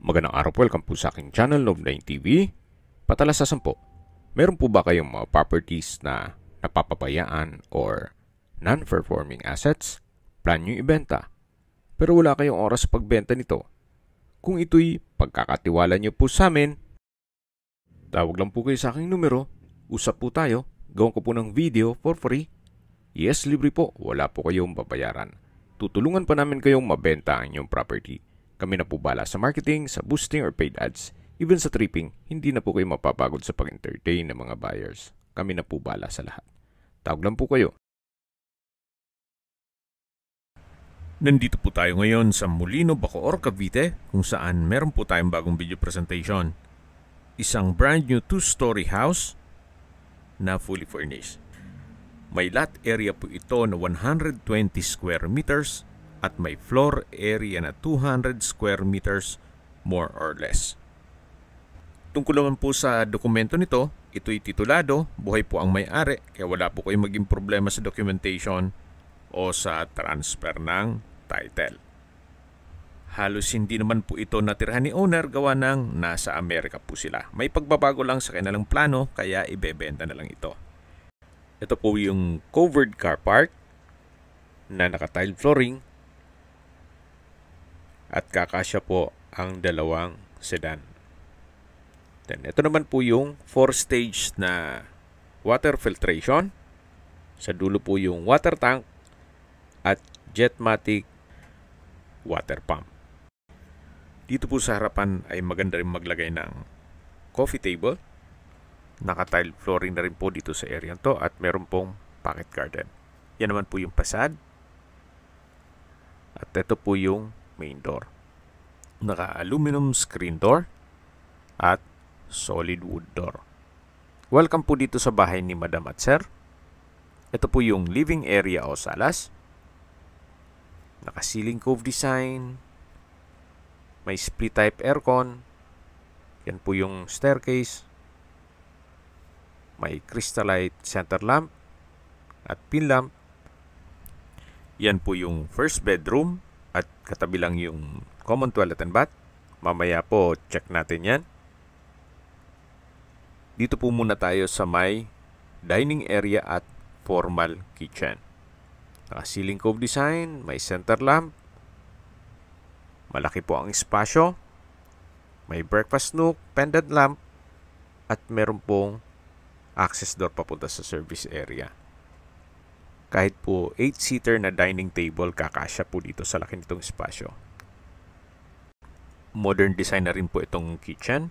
Magandang araw po, welcome po sa aking channel, Love9 TV. Patalasasan po, meron po ba kayong mga properties na napapabayaan or non-performing assets? Plan nyo ibenta, pero wala kayong oras sa pagbenta nito. Kung ito'y pagkakatiwala nyo po sa amin, tawag lang po kayo sa aking numero, usap po tayo, gawin ko po ng video for free. Yes, libre po, wala po kayong babayaran. Tutulungan pa namin kayong mabenta ang inyong property. Kami na po bala sa marketing, sa boosting or paid ads. Even sa tripping, hindi na po kayo mapapagod sa pag-entertain ng mga buyers. Kami na po bala sa lahat. Tawag lang po kayo. Nandito po tayo ngayon sa Molino, Bacoor, Cavite, kung saan meron po tayong bagong video presentation. Isang brand new 2-story house na fully furnished. May lot area po ito na 120 square meters at may floor area na 200 square meters more or less. Tungkol naman po sa dokumento nito, ito'y titulado, buhay po ang may-ari, kaya wala po kayong maging problema sa documentation o sa transfer ng title. Halos hindi naman po ito natirhan ni owner, gawa ng nasa Amerika po sila. May pagbabago lang sa kanilang plano, kaya ibebenta na lang ito. Ito po yung covered car park na naka-tile flooring at kakasya po ang dalawang sedan. Then, ito naman po yung 4-stage na water filtration. Sa dulo po yung water tank at Jetmatic water pump. Dito po sa harapan ay maganda rin maglagay ng coffee table. Naka-tile flooring na rin po dito sa area to at meron pong pocket garden. Yan naman po yung facade. At ito po yung main door. Naka-aluminum screen door at solid wood door. Welcome po dito sa bahay ni Madam at Sir. Ito po yung living area o salas. Naka-ceiling cove design. May split type aircon. Yan po yung staircase. May crystallite center lamp at pin lamp. Yan po yung first bedroom at katabi lang yung common toilet and bath. Mamaya po check natin yan. Dito po muna tayo sa may dining area at formal kitchen. Naka-ceiling cove design, may center lamp. Malaki po ang espasyo. May breakfast nook, pendant lamp at meron pong access door papunta sa service area. Kahit po 8-seater na dining table, kakasya po dito sa laki nitong espasyo. Modern design na rin po itong kitchen.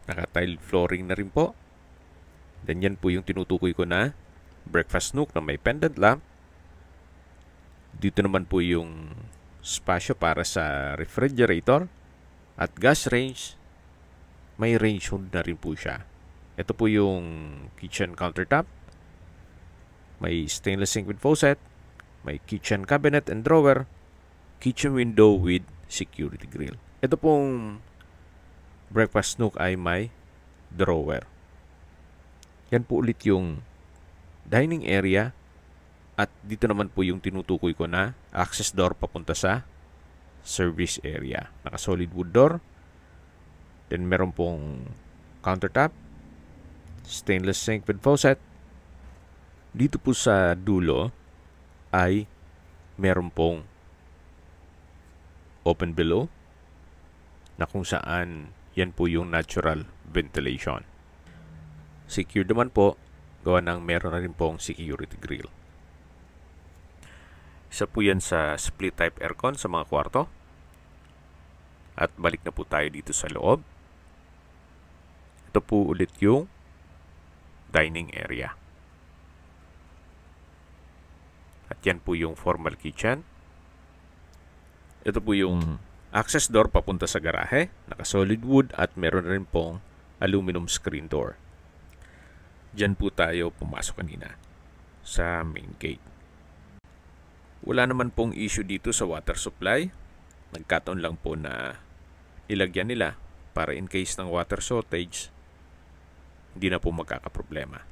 Naka-tile flooring na rin po. Then yan po yung tinutukoy ko na breakfast nook na may pendant lamp. Dito naman po yung espasyo para sa refrigerator at gas range. May range hood na rin po siya. Ito po yung kitchen countertop. May stainless sink with faucet, may kitchen cabinet and drawer, kitchen window with security grill. Ito pong breakfast nook ay may drawer. Yan po ulit yung dining area at dito naman po yung tinutukoy ko na access door papunta sa service area. Naka-solid wood door. Then meron pong countertop, stainless sink with faucet. Dito po sa dulo ay meron pong open below na kung saan yan po yung natural ventilation. Secure naman po, gawa ng meron na rin pong security grill. Isa po yan sa split type aircon sa mga kwarto. At balik na po tayo dito sa loob. Ito po ulit yung dining area. At yan po yung formal kitchen. Ito po yung access door papunta sa garahe. Naka-solid wood at meron rin pong aluminum screen door. Diyan po tayo pumasok kanina sa main gate. Wala naman pong issue dito sa water supply. Nagkataon lang po na ilagyan nila para in case ng water shortage, hindi na po magkakaproblema.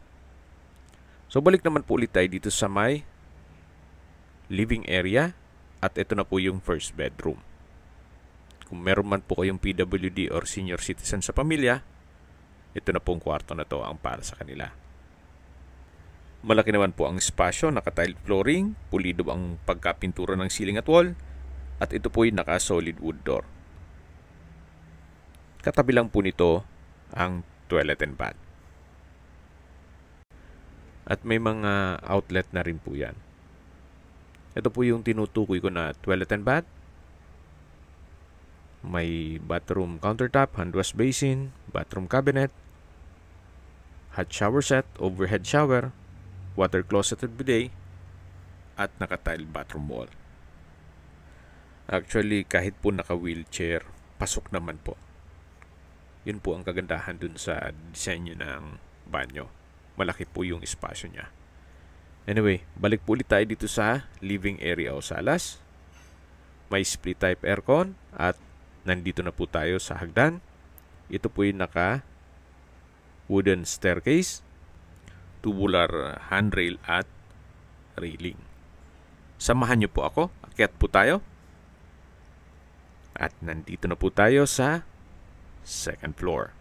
So balik naman po ulit tayo dito sa may living area at ito na po yung first bedroom. kung meron man po kayong PWD or senior citizen sa pamilya, ito na pong kwarto na to ang para sa kanila. Malaki naman po ang espasyo, naka-tile flooring, pulido ang pagkapintura ng ceiling at wall, at ito po ay naka-solid wood door. Katabi lang po nito ang toilet and bath. At may mga outlet na rin po yan. Ito po yung tinutukoy ko na toilet and bath. May bathroom countertop, hand wash basin, bathroom cabinet, hot shower set, overhead shower, water closet at bidet, at naka-tile bathroom wall. Actually, kahit po naka-wheelchair, pasok naman po. Yun po ang kagandahan dun sa disenyo ng banyo. Malaki po yung espasyo niya. Anyway, balik po ulit tayo dito sa living area o salas. May split type aircon at nandito na po tayo sa hagdan. Ito po yung naka wooden staircase, tubular handrail at railing. Samahan niyo po ako. Akyat po tayo. At nandito na po tayo sa second floor.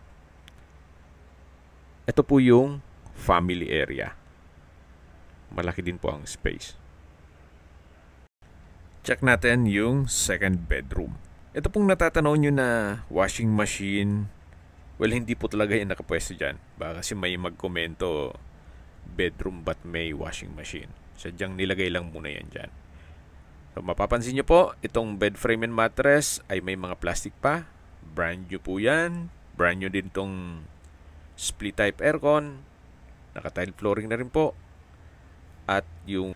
Ito po yung family area. Malaki din po ang space. Check natin yung second bedroom. Ito pong natatanaw nyo na washing machine. Well, hindi po talaga yung nakapwesto dyan. Baka kasi may magkomento, bedroom but may washing machine. Sadyang nilagay lang muna yan dyan. So, mapapansin nyo po, itong bed frame and mattress ay may mga plastic pa. Brand new po yan. Brand new din tong split type aircon. Naka-tile flooring na rin po. At yung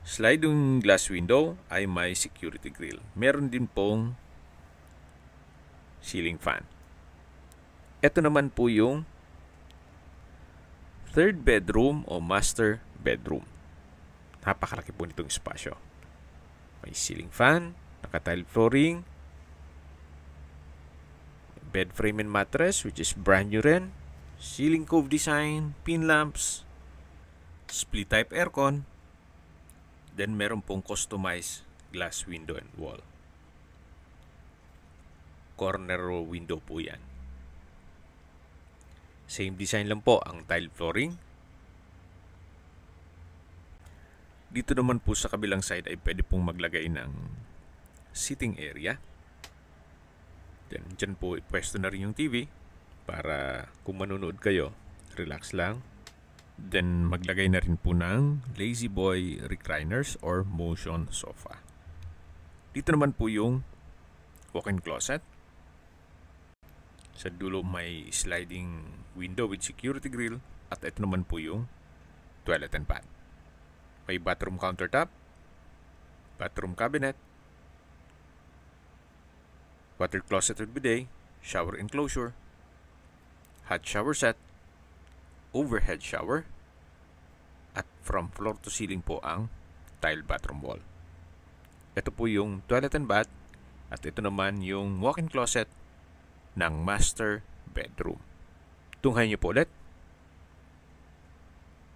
sliding glass window ay may security grill. Meron din pong ceiling fan. Ito naman po yung third bedroom o master bedroom. Napakalaki po nitong espasyo. May ceiling fan, naka-tile flooring, bed frame and mattress which is brand new rin, ceiling cove design, pin lamps, split type aircon, then meron pong customized glass window and wall. Corner window po yan. Same design lang po ang tile flooring. Dito naman po sa kabilang side ay pwede pong maglagay ng sitting area. Then dyan po pwesto na rin yung TV para kung manonood kayo, relax lang. Then maglagay na rin po ng Lazy Boy recliners or motion sofa. Dito naman po yung walk-in closet. Sa dulo may sliding window with security grill. At ito naman po yung toilet and bath. May bathroom countertop, bathroom cabinet, water closet with bidet, shower enclosure, hot shower set, overhead shower, at from floor to ceiling po ang tile bathroom wall. Ito po yung toilet and bath at ito naman yung walk-in closet ng master bedroom. Tunghayin niyo po ulit.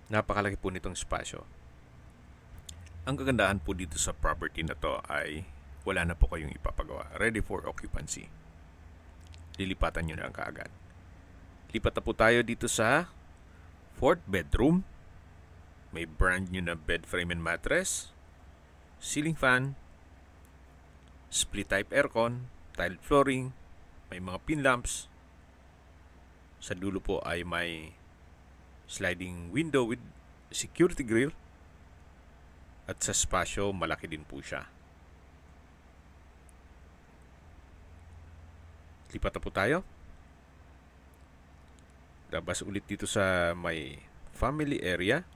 Napakalaki po nitong espasyo. Ang kagandahan po dito sa property na to ay wala na po kayong ipapagawa. Ready for occupancy. Lilipatan nyo na ang kaagad. Lipat na po tayo dito sa fourth bedroom. May brand new na bed frame and mattress, ceiling fan, split type aircon, tile flooring, may mga pin lamps. Sa dulo po ay may sliding window with security grill. At sa spasyo, malaki din po siya. Lipat na po tayo. Labas ulit dito sa may family area.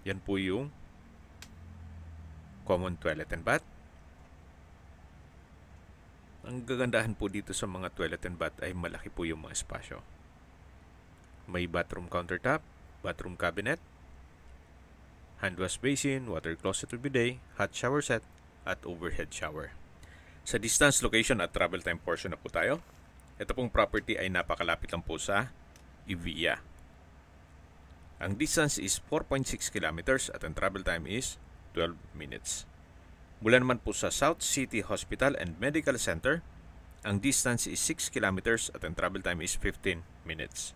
Yan po yung common toilet and bath. Ang gagandahan po dito sa mga toilet and bath ay malaki po yung mga espasyo. May bathroom countertop, bathroom cabinet, hand wash basin, water closet with bidet, hot shower set, at overhead shower. Sa distance, location at travel time portion na po tayo. Ito pong property ay napakalapit lang po sa Evia. Ang distance is 4.6 kilometers at ang travel time is 12 minutes. Mula naman po sa South City Hospital and Medical Center, ang distance is 6 kilometers at ang travel time is 15 minutes.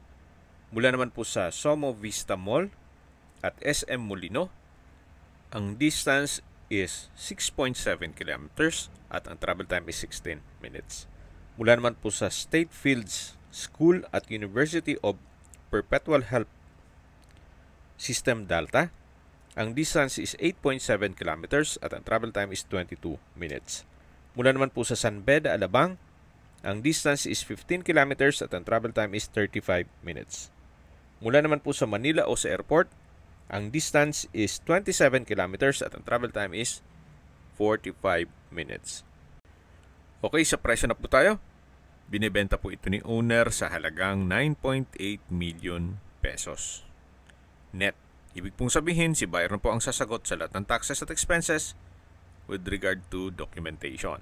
Mula naman po sa Somo Vista Mall at SM Molino, ang distance is 6.7 kilometers at ang travel time is 16 minutes. Mula naman po sa State Fields School at University of Perpetual Health System Delta, ang distance is 8.7 kilometers at ang travel time is 22 minutes. Mula naman po sa San Beda, Alabang, ang distance is 15 kilometers at ang travel time is 35 minutes. Mula naman po sa Manila o sa airport, ang distance is 27 kilometers at ang travel time is 45 minutes. Okay, sa presyo na po tayo. Binibenta po ito ni owner sa halagang 9.8 million pesos. Net. Ibig pong sabihin, si buyer na po ang sasagot sa lahat ng taxes at expenses with regard to documentation.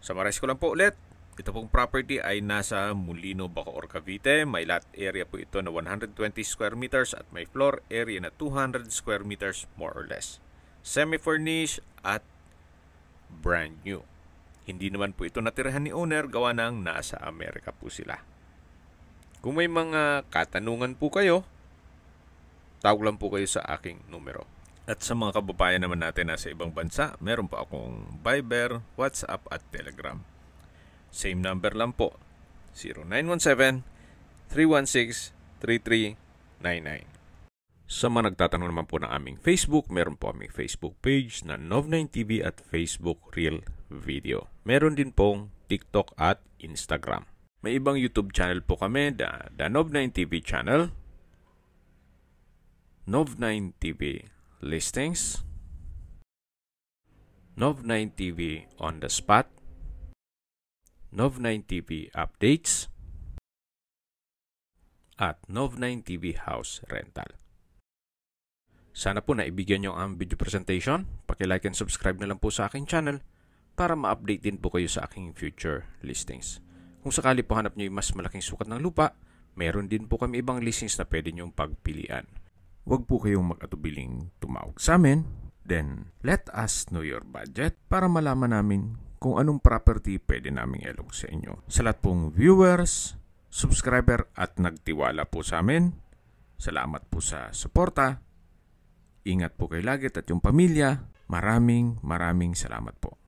Summarize ko lang po ulit. Ito pong property ay nasa Molino, Bacoor, Cavite. May lot area po ito na 120 square meters at may floor area na 200 square meters more or less. Semi-furnished at brand new. Hindi naman po ito natirahan ni owner, gawa ng nasa Amerika po sila. Kung may mga katanungan po kayo, tawag lang po kayo sa aking numero. At sa mga kababayan naman natin na sa ibang bansa, meron po akong Viber, WhatsApp at Telegram. Same number lang po, 0917-316-3399. Sa mga nagtatanong naman po ng aming Facebook, meron po aming Facebook page na Nov9TV at Facebook Real Video. Meron din pong TikTok at Instagram. May ibang YouTube channel po kami, the Nov9TV channel, Nov9TV Listings, Nov9TV On The Spot, Nov9TV Updates, at Nov9TV House Rental. Sana po naibigyan nyo ang video presentation. Paki-like and subscribe na lang po sa aking channel para ma-update din po kayo sa aking future listings. Kung sakali po hanap nyo yung mas malaking sukat ng lupa, meron din po kami ibang listings na pwede nyong pagpilian. Huwag po kayong mag-atubiling tumawag sa amin. Then, let us know your budget para malaman namin kung anong property pwede naming ilog sa inyo. Sa lahat pong viewers, subscriber at nagtiwala po sa amin, salamat po sa suporta. Ingat po kayo lagi at yung pamilya. Maraming salamat po.